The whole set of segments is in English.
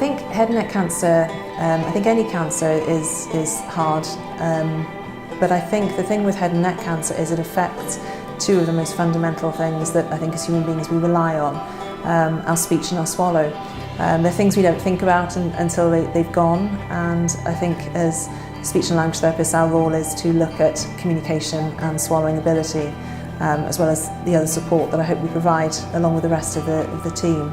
think head and neck cancer, I think any cancer is hard, but I think the thing with head and neck cancer is it affects two of the most fundamental things that I think as human beings we rely on, our speech and our swallow. They're things we don't think about until they've gone, and I think as speech and language therapists our role is to look at communication and swallowing ability, as well as the other support that I hope we provide along with the rest of the team.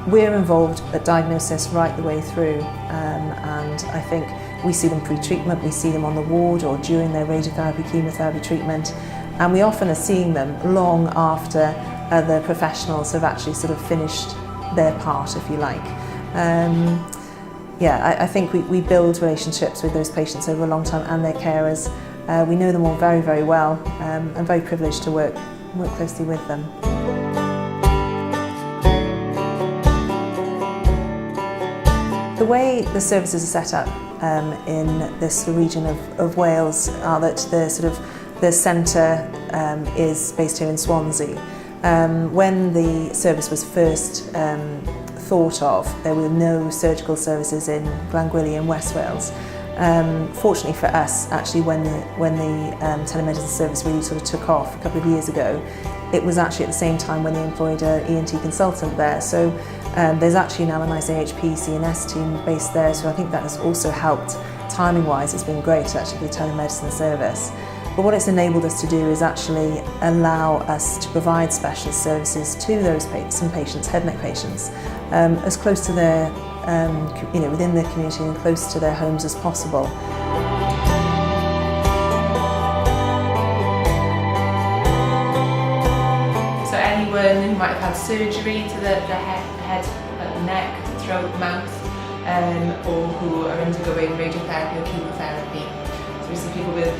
We're involved at diagnosis right the way through, and I think we see them pre-treatment, we see them on the ward or during their radiotherapy, chemotherapy treatment, and we often are seeing them long after other professionals have actually sort of finished their part, if you like. I think we build relationships with those patients over a long time and their carers. We know them all very, very well, and very privileged to work closely with them. The way the services are set up in this region of Wales are that the centre is based here in Swansea. When the service was first thought of, there were no surgical services in Glangwili in West Wales. Fortunately for us, actually, when the telemedicine service really sort of took off a couple of years ago, it was actually at the same time when they employed an ENT consultant there. So there's actually now a nice AHP CNS team based there, so I think that has also helped. Timing-wise, it's been great actually for the telemedicine service. But what it's enabled us to do is actually allow us to provide specialist services to those some patients, head and neck patients, as close to their, within their community and close to their homes as possible. So anyone who might have had surgery to the head, neck, throat, mouth, or who are undergoing radiotherapy or chemotherapy. So we see people with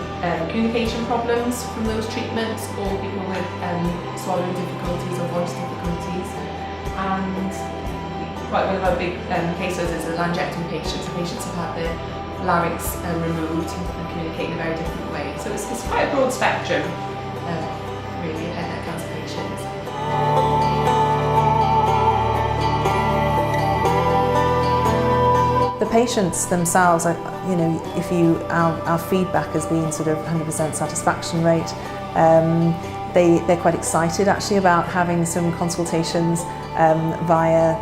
communication problems from those treatments, or people with swallowing difficulties or voice difficulties. And quite one of our big cases is a laryngectomy patient. So patients have had their larynx removed and communicate in a very different way. So it's quite a broad spectrum, really, of head and neck cancer patients. The patients themselves, our feedback has been sort of 100% satisfaction rate. They're quite excited actually about having some consultations via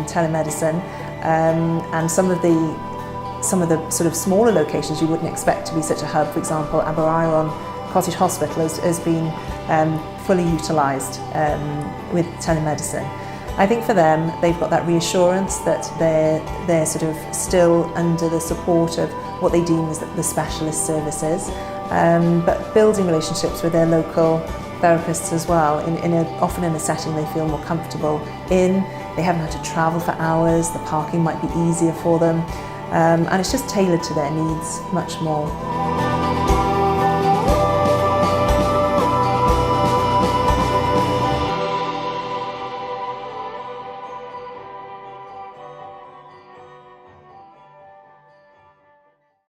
telemedicine, and some of the sort of smaller locations you wouldn't expect to be such a hub. For example, Aberaeron Cottage Hospital has been fully utilised with telemedicine. I think for them, they've got that reassurance that they're sort of still under the support of what they deem as the specialist services, but building relationships with their local therapists as well, often in a setting they feel more comfortable in. They haven't had to travel for hours, the parking might be easier for them, and it's just tailored to their needs much more.